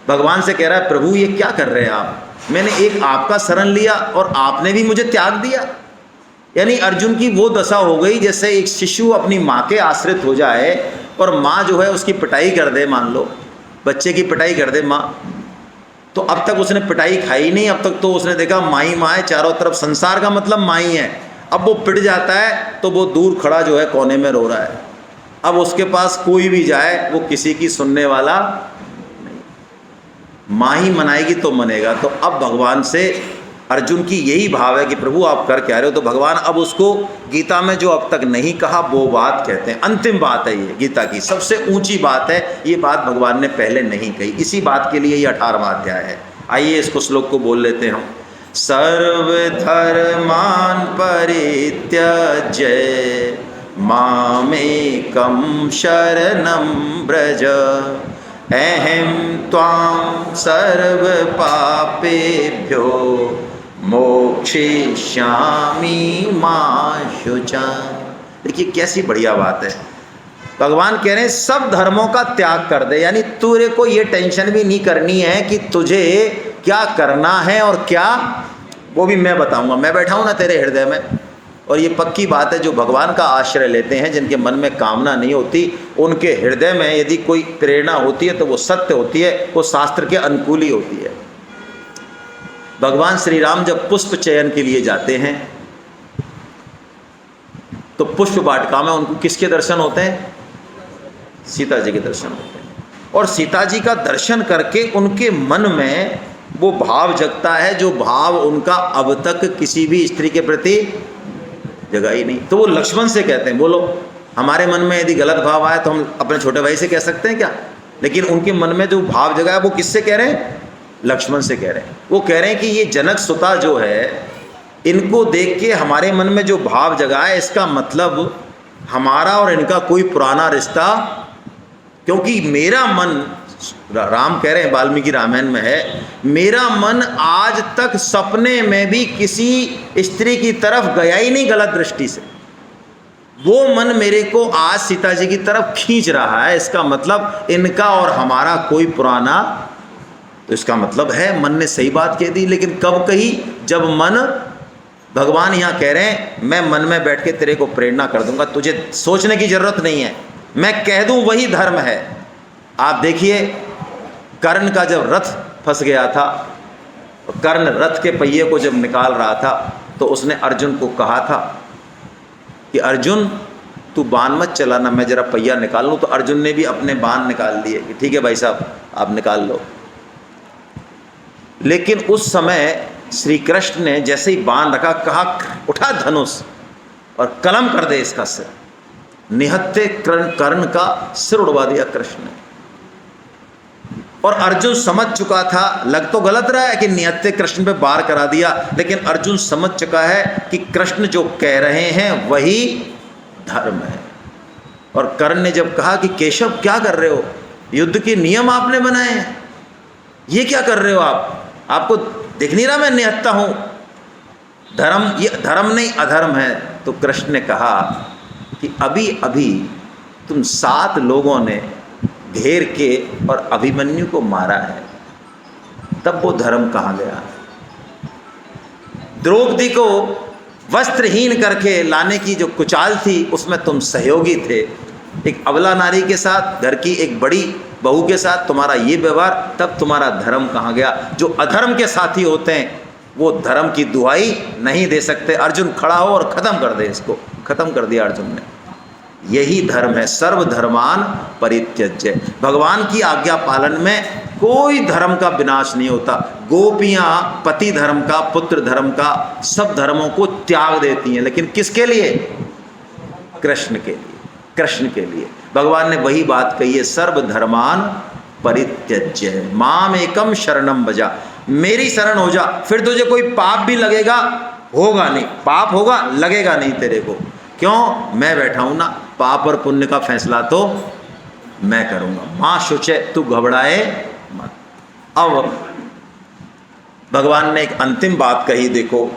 भगवान से कह रहा है, प्रभु ये क्या कर रहे हैं आप, मैंने एक आपका शरण लिया और आपने भी मुझे त्याग दिया। यानी अर्जुन की वो दशा हो गई जैसे एक शिशु अपनी माँ के आश्रित हो जाए और माँ जो है उसकी पिटाई कर दे, मान लो बच्चे की पिटाई कर दे माँ, तो अब तक उसने पिटाई खाई नहीं, अब तक तो उसने देखा माँ ही माँ है, चारों तरफ संसार का मतलब माँ ही है। अब वो पिट जाता है तो वो दूर खड़ा जो है कोने में रो रहा है, अब उसके पास कोई भी जाए वो किसी की सुनने वाला नहीं, माँ ही मनाएगी तो मनेगा। तो अब भगवान से अर्जुन की यही भाव है कि प्रभु आप कर क्या रहे हो, तो भगवान अब उसको गीता में जो अब तक नहीं कहा वो बात कहते हैं, अंतिम बात है ये, गीता की सबसे ऊंची बात है, ये बात भगवान ने पहले नहीं कही, इसी बात के लिए ये 18वां अध्याय है। आइए इसको श्लोक को बोल लेते हैं हम। सर्वधर्मान् परित्यज्य मामेकं शरणं व्रज अहं त्वां सर्वपापेभ्यो मोक्षयिष्यामि मा शुचा। देखिए कैसी बढ़िया बात है। भगवान कह रहे हैं सब धर्मों का त्याग कर दे, यानी तुझे को ये टेंशन भी नहीं करनी है कि तुझे क्या करना है और क्या, वो भी मैं बताऊंगा। मैं बैठा हूं ना तेरे हृदय में। और ये पक्की बात है, जो भगवान का आश्रय लेते हैं, जिनके मन में कामना नहीं होती, उनके हृदय में यदि कोई प्रेरणा होती है तो वो सत्य होती है, वो शास्त्र के अनुकूल ही होती है। भगवान श्री राम जब पुष्प चयन के लिए जाते हैं तो पुष्प वाटिका में उनको किसके दर्शन होते हैं? सीता जी के दर्शन होते हैं। और सीता जी का दर्शन करके उनके मन में वो भाव जगता है जो भाव उनका अब तक किसी भी स्त्री के प्रति जगा ही नहीं। तो वो लक्ष्मण से कहते हैं, बोलो हमारे मन में यदि गलत भाव आए तो हम अपने छोटे भाई से कह सकते हैं क्या? लेकिन उनके मन में जो भाव जगा है वो किससे कह रहे हैं? लक्ष्मण से कह रहे हैं। वो कह रहे हैं कि ये जनक सुता जो है, इनको देख के हमारे मन में जो भाव जगा है, इसका मतलब हमारा और इनका कोई पुराना रिश्ता, क्योंकि मेरा मन, राम कह रहे हैं, वाल्मीकि रामायण में है, मेरा मन आज तक सपने में भी किसी स्त्री की तरफ गया ही नहीं गलत दृष्टि से। वो मन मेरे को आज सीता जी की तरफ खींच रहा है। इसका मतलब इनका और हमारा कोई पुराना, तो इसका मतलब है मन ने सही बात कह दी। लेकिन कब कही? जब मन, भगवान यहाँ कह रहे हैं मैं मन में बैठ के तेरे को प्रेरणा कर दूंगा, तुझे सोचने की जरूरत नहीं है, मैं कह दूं वही धर्म है। आप देखिए, कर्ण का जब रथ फंस गया था, कर्ण रथ के पहिए को जब निकाल रहा था, तो उसने अर्जुन को कहा था कि अर्जुन तू बाण मत चलाना, मैं जरा पहिया निकाल लूँ। तो अर्जुन ने भी अपने बाण निकाल लिए कि ठीक है भाई साहब आप निकाल लो। लेकिन उस समय श्री कृष्ण ने जैसे ही बाण रखा, कहा उठा धनुष और कलम कर दे इसका सिर। निहत्थे कर्ण का सिर उड़वा दिया कृष्ण ने। और अर्जुन समझ चुका था, लग तो गलत रहा है कि निहत्थे कृष्ण पे वार करा दिया, लेकिन अर्जुन समझ चुका है कि कृष्ण जो कह रहे हैं वही धर्म है। और कर्ण ने जब कहा कि केशव क्या कर रहे हो, युद्ध के नियम आपने बनाए हैं, ये क्या कर रहे हो आपको दिख नहीं रहा मैं निहत्था हूं? धर्म, ये धर्म नहीं अधर्म है। तो कृष्ण ने कहा कि अभी अभी तुम 7 लोगों ने घेर के और अभिमन्यु को मारा है, तब वो धर्म कहाँ गया? द्रौपदी को वस्त्रहीन करके लाने की जो कुचाल थी, उसमें तुम सहयोगी थे। एक अबला नारी के साथ, घर की एक बड़ी बहू के साथ तुम्हारा ये व्यवहार, तब तुम्हारा धर्म कहाँ गया? जो अधर्म के साथी होते हैं वो धर्म की दुहाई नहीं दे सकते। अर्जुन खड़ा हो और खत्म कर दे, इसको खत्म कर दिया अर्जुन ने। यही धर्म है, सर्वधर्मान परित्यज्य। भगवान की आज्ञा पालन में कोई धर्म का विनाश नहीं होता। गोपियाँ पति धर्म का, पुत्र धर्म का, सब धर्मों को त्याग देती हैं, लेकिन किसके लिए? कृष्ण के लिए, कृष्ण के लिए। भगवान ने वही बात कही है, सर्वधर्मान परित्यज्य माम एकम शरणम भजा, मेरी शरण हो जा, फिर तुझे कोई पाप भी लगेगा, होगा नहीं, पाप होगा लगेगा नहीं तेरे को। क्यों? मैं बैठा हूं ना, पाप और पुण्य का फैसला तो मैं करूंगा। मां शुचे, तू घबराए मत। अब भगवान ने एक अंतिम बात कही, देखो,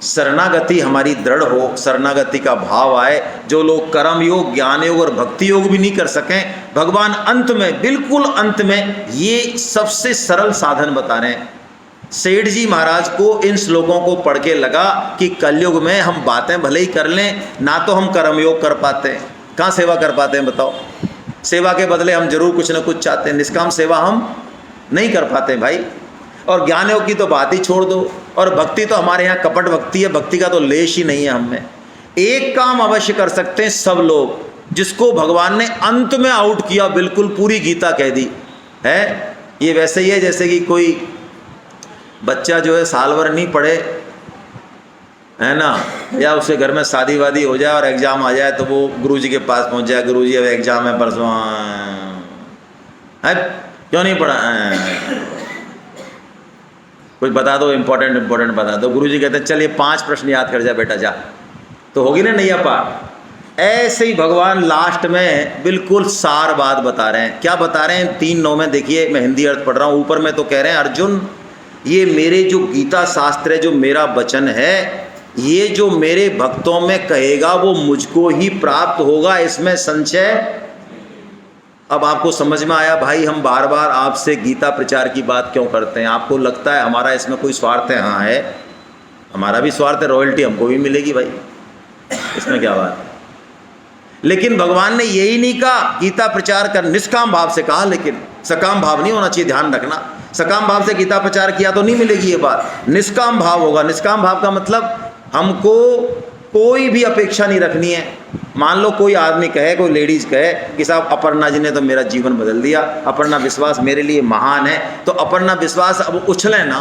शरणागति हमारी दृढ़ हो, शरणागति का भाव आए। जो लोग कर्म योग, ज्ञान योग और भक्ति योग भी नहीं कर सकें, भगवान अंत में, बिल्कुल अंत में, ये सबसे सरल साधन बता रहे हैं। सेठ जी महाराज को इन श्लोकों को पढ़ के लगा कि कलयुग में हम बातें भले ही कर लें, ना तो हम कर्मयोग कर पाते हैं, कहाँ सेवा कर पाते हैं बताओ? सेवा के बदले हम जरूर कुछ ना कुछ चाहते हैं, निष्काम सेवा हम नहीं कर पाते भाई। और ज्ञान योग की तो बात ही छोड़ दो, और भक्ति तो हमारे यहाँ कपट भक्ति है, भक्ति का तो लेश ही नहीं है हमें। एक काम अवश्य कर सकते हैं सब लोग, जिसको भगवान ने अंत में आउट किया, बिल्कुल पूरी गीता कह दी है। ये वैसे ही है जैसे कि कोई बच्चा जो है साल भर नहीं पढ़े, है ना, या उसके घर में शादी वादी हो जाए और एग्ज़ाम आ जाए तो वो गुरुजी के पास पहुंच जाए, गुरुजी अब एग्ज़ाम है परसों, है क्यों नहीं पढ़ा? कुछ बता दो, इंपॉर्टेंट बता दो। गुरुजी कहते हैं चल ये 5 प्रश्न याद कर जा बेटा, जा, तो होगी ना नैया पार। ऐसे ही भगवान लास्ट में बिल्कुल सार बात बता रहे हैं। क्या बता रहे हैं? 3:9 में देखिए, मैं हिंदी अर्थ पढ़ रहा हूँ। ऊपर में तो कह रहे हैं अर्जुन, ये मेरे जो गीता शास्त्र है, जो मेरा वचन है, ये जो मेरे भक्तों में कहेगा वो मुझको ही प्राप्त होगा, इसमें संशय। अब आपको समझ में आया भाई, हम बार बार आपसे गीता प्रचार की बात क्यों करते हैं? आपको लगता है हमारा इसमें कोई स्वार्थ है? हाँ है, हमारा भी स्वार्थ है, रॉयल्टी हमको भी मिलेगी भाई, इसमें क्या बात है। लेकिन भगवान ने यही नहीं कहा गीता प्रचार कर, निष्काम भाव से कहा, लेकिन सकाम भाव नहीं होना चाहिए, ध्यान रखना। सकाम भाव से गीता प्रचार किया तो नहीं मिलेगी ये बात, निष्काम भाव होगा। निष्काम भाव का मतलब हमको कोई भी अपेक्षा नहीं रखनी है। मान लो कोई आदमी कहे, कोई लेडीज़ कहे कि साहब अपर्णा जी ने तो मेरा जीवन बदल दिया, अपर्णा विश्वास मेरे लिए महान है, तो अपर्णा विश्वास अब उछलें ना,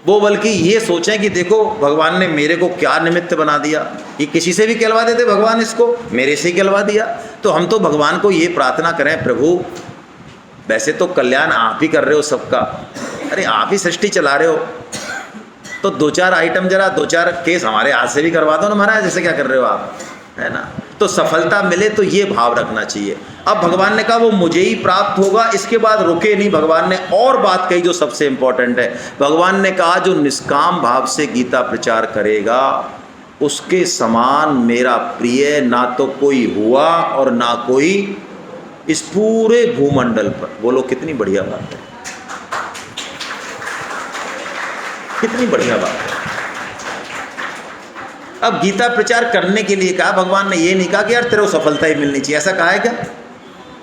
वो बल्कि ये सोचें कि देखो भगवान ने मेरे को क्या निमित्त बना दिया, कि किसी से भी कहलवा देते भगवान, इसको मेरे से ही कहलवा दिया। तो हम तो भगवान को ये प्रार्थना करें, प्रभु वैसे तो कल्याण आप ही कर रहे हो सबका, अरे आप ही सृष्टि चला रहे हो, तो 2-4 आइटम जरा 2-4 केस हमारे हाथ से भी करवा दो ना महाराज, जैसे क्या कर रहे हो आप, है ना। तो सफलता मिले तो ये भाव रखना चाहिए। अब भगवान ने कहा वो मुझे ही प्राप्त होगा, इसके बाद रुके नहीं, भगवान ने और बात कही जो सबसे इंपॉर्टेंट है। भगवान ने कहा जो निष्काम भाव से गीता प्रचार करेगा उसके समान मेरा प्रिय ना तो कोई हुआ और ना कोई इस पूरे भूमंडल पर। बोलो कितनी बढ़िया बात है, कितनी बढ़िया बात है। अब गीता प्रचार करने के लिए कहा भगवान ने, ये नहीं कहा कि यार तेरे को सफलता ही मिलनी चाहिए, ऐसा कहा है क्या?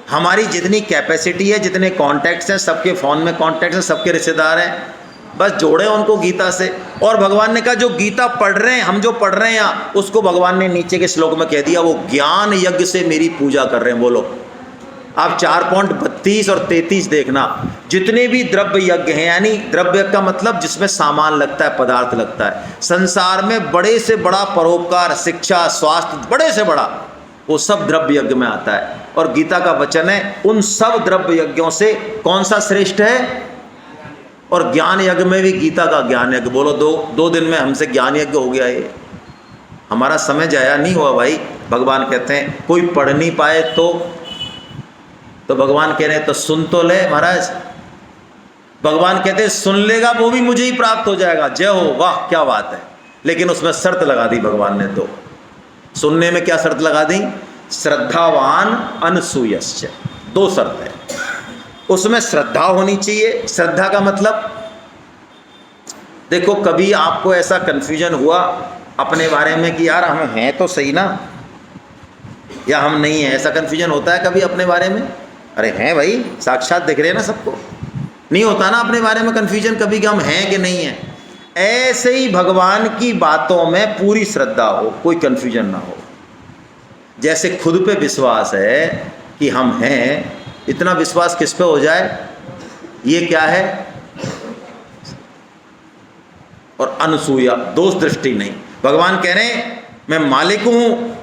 हमारी जितनी कैपेसिटी है, जितने कॉन्टैक्ट्स हैं, सबके फ़ोन में कॉन्टैक्ट्स हैं, सबके रिश्तेदार हैं, बस जोड़े उनको गीता से। और भगवान ने कहा जो गीता पढ़ रहे हैं, हम जो पढ़ रहे हैं यहाँ, उसको भगवान ने नीचे के श्लोक में कह दिया वो ज्ञान यज्ञ से मेरी पूजा कर रहे हैं। बोलो आप 4.32 और 33 देखना, जितने भी द्रव्य यज्ञ हैं, यानी द्रव्य का मतलब जिसमें सामान लगता है, पदार्थ लगता है, संसार में बड़े से बड़ा परोपकार, शिक्षा, स्वास्थ्य, बड़े से बड़ा, वो सब द्रव्य यज्ञ में आता है। और गीता का वचन है उन सब द्रव्य यज्ञों से कौन सा श्रेष्ठ है? और ज्ञान यज्ञ में भी गीता का ज्ञान यज्ञ। बोलो दो दिन में हमसे ज्ञान यज्ञ हो गया। ये हमारा समय जाया नहीं हुआ भाई। भगवान कहते हैं कोई पढ़ नहीं पाए तो भगवान कह रहे हैं तो सुन तो ले महाराज। भगवान कहते हैं सुन लेगा वो भी मुझे ही प्राप्त हो जाएगा। जय हो, वाह क्या बात है। लेकिन उसमें शर्त लगा दी भगवान ने। तो सुनने में क्या शर्त लगा दी? श्रद्धावान अनसूयश्च, 2 शर्त है उसमें। श्रद्धा होनी चाहिए। श्रद्धा का मतलब देखो, कभी आपको ऐसा कन्फ्यूजन हुआ अपने बारे में कि यार हम हैं तो सही ना, या हम नहीं हैं? ऐसा कन्फ्यूजन होता है कभी अपने बारे में? अरे हैं भाई, साक्षात दिख रहे हैं ना सबको। नहीं होता ना अपने बारे में कन्फ्यूजन कभी कि हम हैं कि नहीं हैं? ऐसे ही भगवान की बातों में पूरी श्रद्धा हो, कोई कन्फ्यूजन ना हो। जैसे खुद पे विश्वास है कि हम हैं, इतना विश्वास किस पे हो जाए? ये क्या है? और अनसूया, दोष दृष्टि नहीं। भगवान कह रहे हैं मैं मालिक हूं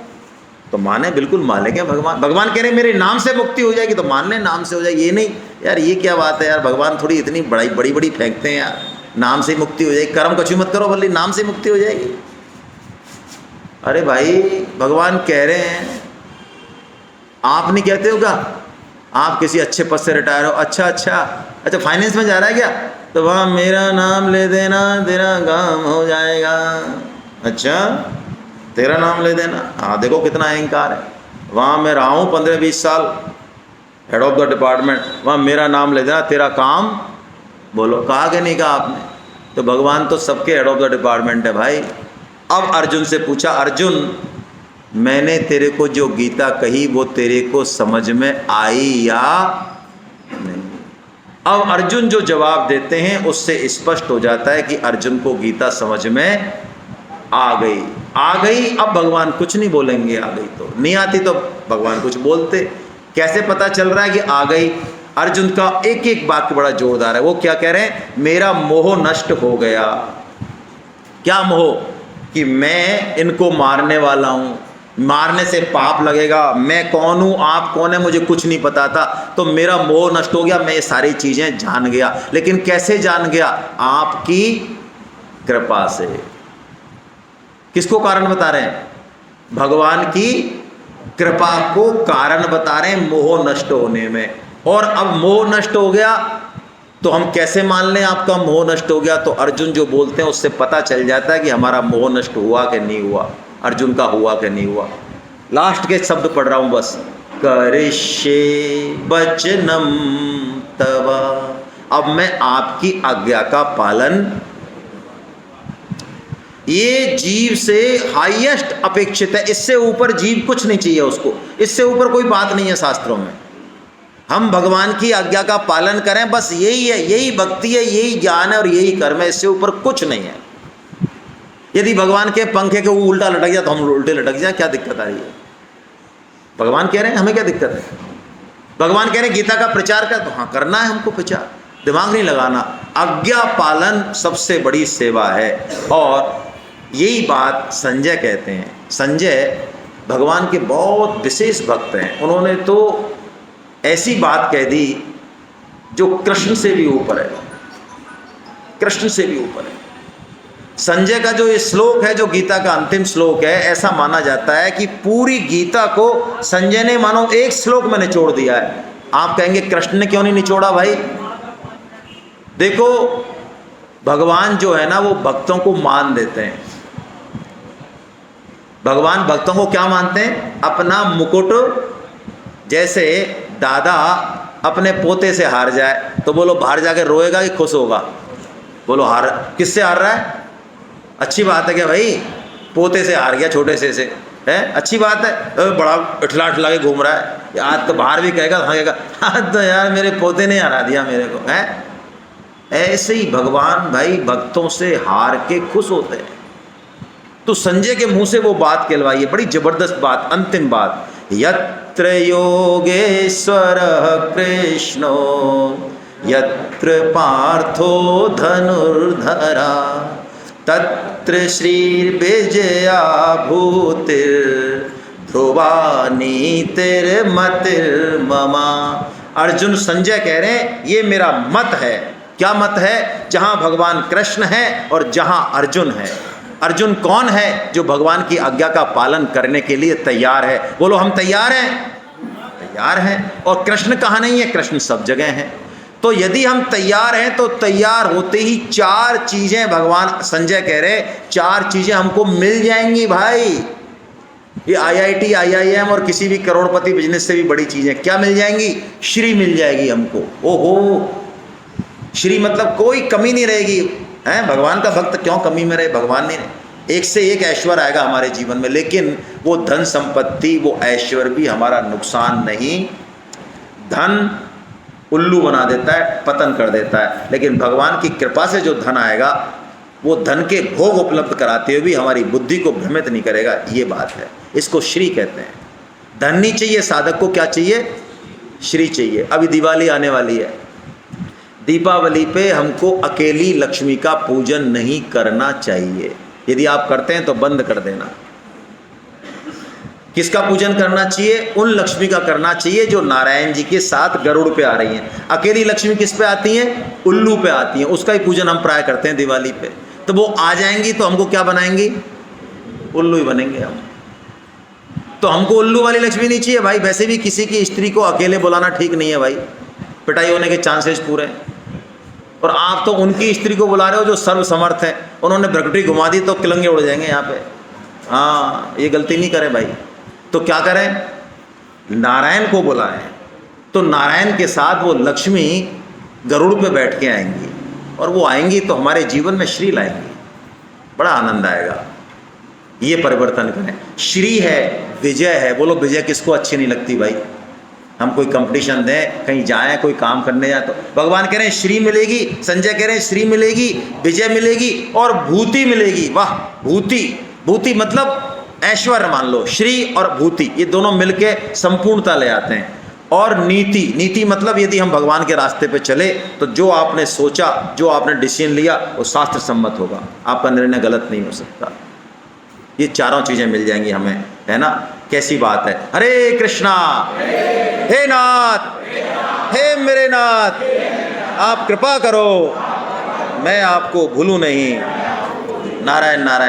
तो माने, बिल्कुल मालिक है भगवान। भगवान कह रहे हैं मेरे नाम से मुक्ति हो जाएगी तो मान लें नाम से हो जाएगी। ये नहीं यार, ये क्या बात है यार, भगवान थोड़ी इतनी बड़ी बड़ी फेंकते हैं यार, नाम से मुक्ति हो जाएगी। कर्म कछु मत करो बल्कि नाम से मुक्ति हो जाएगी। अरे भाई, भगवान कह रहे हैं, आप नहीं कहते हो क्या? आप किसी अच्छे पद से रिटायर हो, अच्छा फाइनेंस में जा रहा है क्या, तो वहाँ मेरा नाम ले देना तेरा काम हो जाएगा। अच्छा तेरा नाम ले देना, हाँ देखो कितना अहंकार है। वहाँ मैं रहा हूँ 15-20 साल हेड ऑफ द डिपार्टमेंट, वहाँ मेरा नाम ले देना तेरा काम। बोलो कहा कि नहीं कहा आपने? तो भगवान तो सबके हेड ऑफ द डिपार्टमेंट है भाई। अब अर्जुन से पूछा, अर्जुन मैंने तेरे को जो गीता कही वो तेरे को समझ में आई या नहीं? अब अर्जुन जो जवाब देते हैं उससे स्पष्ट हो जाता है कि अर्जुन को गीता समझ में आ गई। अब भगवान कुछ नहीं बोलेंगे, आ गई तो। नहीं आती तो भगवान कुछ बोलते। कैसे पता चल रहा है कि आ गई? अर्जुन का एक एक वाक्य बड़ा जोरदार है। वो क्या कह रहे हैं? मेरा मोह नष्ट हो गया। क्या मोह? कि मैं इनको मारने वाला हूँ, मारने से पाप लगेगा, मैं कौन हूँ आप कौन है मुझे कुछ नहीं पता था, तो मेरा मोह नष्ट हो गया, मैं ये सारी चीज़ें जान गया। लेकिन कैसे जान गया? आपकी कृपा से। किसको कारण बता रहे हैं? भगवान की कृपा को कारण बता रहे हैं मोह नष्ट होने में। और अब मोह नष्ट हो गया तो हम कैसे मान लें आपका मोह नष्ट हो गया? तो अर्जुन जो बोलते हैं उससे पता चल जाता है कि हमारा मोह नष्ट हुआ कि नहीं हुआ, अर्जुन का हुआ कि नहीं हुआ। लास्ट के शब्द पढ़ रहा हूं बस, करिष्ये वचनम तव। अब मैं आपकी आज्ञा का पालन, ये जीव से हाईएस्ट अपेक्षित है, इससे ऊपर जीव कुछ नहीं चाहिए उसको, इससे ऊपर कोई बात नहीं है शास्त्रों में। हम भगवान की आज्ञा का पालन करें, बस यही है, यही भक्ति है, यही ज्ञान है और यही कर्म है, इससे ऊपर कुछ नहीं है। यदि भगवान के पंखे के वो उल्टा लटक जाए तो हम उल्टे लटक जाए, क्या दिक्कत आ रही है? भगवान कह रहे हैं हमें क्या दिक्कत है? भगवान कह रहे हैं गीता का प्रचार कर, तो हाँ करना है हमको प्रचार, दिमाग नहीं लगाना। आज्ञा पालन सबसे बड़ी सेवा है। और यही बात संजय कहते हैं। संजय भगवान के बहुत विशेष भक्त हैं, उन्होंने तो ऐसी बात कह दी जो कृष्ण से भी ऊपर है, कृष्ण से भी ऊपर है। संजय का जो ये श्लोक है, जो गीता का अंतिम श्लोक है, ऐसा माना जाता है कि पूरी गीता को संजय ने मानो एक श्लोक में निचोड़ दिया है। आप कहेंगे कृष्ण ने क्यों नहीं निचोड़ा भाई? देखो भगवान जो है ना वो भक्तों को मान देते हैं। भगवान भक्तों को क्या मानते हैं? अपना मुकुट। जैसे दादा अपने पोते से हार जाए तो बोलो बाहर जाके रोएगा कि खुश होगा? बोलो हार, किससे हार रहा है? अच्छी बात है क्या भाई? पोते से हार गया, छोटे से है, अच्छी बात है। बड़ा इठला इठला के घूम रहा है, आज तो बाहर भी कहेगा, हाँ कहेगा हाँ तो यार मेरे पोते ने हरा दिया मेरे को, है। ऐसे ही भगवान भाई भक्तों से हार के खुश होते हैं। तो संजय के मुंह से वो बात कहलवाई है, बड़ी जबरदस्त बात, अंतिम बात। यत्र योगेश्वर कृष्णो यत्र पार्थो धनुर्धरा तत्र श्रीर्विजया भूतिर ध्रुवा नीतिर्मतिर्ममा। अर्जुन संजय कह रहे हैं ये मेरा मत है। क्या मत है? जहां भगवान कृष्ण है और जहां अर्जुन है। अर्जुन कौन है? जो भगवान की आज्ञा का पालन करने के लिए तैयार है। बोलो हम तैयार हैं? तैयार हैं। और कृष्ण कहाँ नहीं है? कृष्ण सब जगह हैं। तो यदि हम तैयार हैं तो तैयार होते ही चार चीजें, भगवान संजय कह रहे चार चीजें हमको मिल जाएंगी भाई। ये IIT IIM और किसी भी करोड़पति बिजनेस से भी बड़ी चीजें क्या मिल जाएंगी? श्री मिल जाएगी हमको। ओहो, श्री मतलब कोई कमी नहीं रहेगी, हैं? भगवान का भक्त क्यों कमी में रहे? भगवान ने एक से एक ऐश्वर्य आएगा हमारे जीवन में, लेकिन वो धन संपत्ति, वो ऐश्वर्य भी हमारा नुकसान नहीं। धन उल्लू बना देता है, पतन कर देता है, लेकिन भगवान की कृपा से जो धन आएगा वो धन के भोग उपलब्ध कराते हुए भी हमारी बुद्धि को भ्रमित नहीं करेगा। ये बात है, इसको श्री कहते हैं। धन नहीं चाहिए साधक को, क्या चाहिए? श्री चाहिए। अभी दिवाली आने वाली है, दीपावली पे हमको अकेली लक्ष्मी का पूजन नहीं करना चाहिए। यदि आप करते हैं तो बंद कर देना। किसका पूजन करना चाहिए? उन लक्ष्मी का करना चाहिए जो नारायण जी के साथ गरुड़ पे आ रही हैं। अकेली लक्ष्मी किस पे आती हैं? उल्लू पे आती हैं। उसका ही पूजन हम प्राय करते हैं दिवाली पे। तो वो आ जाएंगी तो हमको क्या बनाएंगी? उल्लू ही बनेंगे हम। तो हमको उल्लू वाली लक्ष्मी नहीं चाहिए भाई। वैसे भी किसी की स्त्री को अकेले बुलाना ठीक नहीं है भाई, पिटाई होने के चांसेस पूरे हैं। और आप तो उनकी स्त्री को बुला रहे हो जो सर्वसमर्थ है, उन्होंने भ्रगटी घुमा दी तो किलंगे उड़ जाएंगे यहाँ पे। हाँ, ये गलती नहीं करें भाई। तो क्या करें? नारायण को बुलाएं, तो नारायण के साथ वो लक्ष्मी गरुड़ पे बैठ के आएंगी, और वो आएंगी तो हमारे जीवन में श्री लाएंगी, बड़ा आनंद आएगा। ये परिवर्तन करें। श्री है, विजय है। बोलो विजय किसको अच्छी नहीं लगती भाई? हम कोई कंपटीशन दें, कहीं जाएं, कोई काम करने जाए तो भगवान कह रहे हैं श्री मिलेगी, संजय कह रहे हैं श्री मिलेगी, विजय मिलेगी और भूति मिलेगी। वाह, भूति, भूति मतलब ऐश्वर्य मान लो। श्री और भूति ये दोनों मिलके संपूर्णता ले आते हैं। और नीति, नीति मतलब यदि हम भगवान के रास्ते पे चले तो जो आपने सोचा, जो आपने डिसीजन लिया वो शास्त्र सम्मत होगा, आपका निर्णय गलत नहीं हो सकता। ये चारों चीज़ें मिल जाएंगी हमें, है ना। कैसी बात है। हरे कृष्णा। हे नाथ, हे मेरे नाथ, आप कृपा करो, मैं आपको भूलूं नहीं। नारायण नारायण।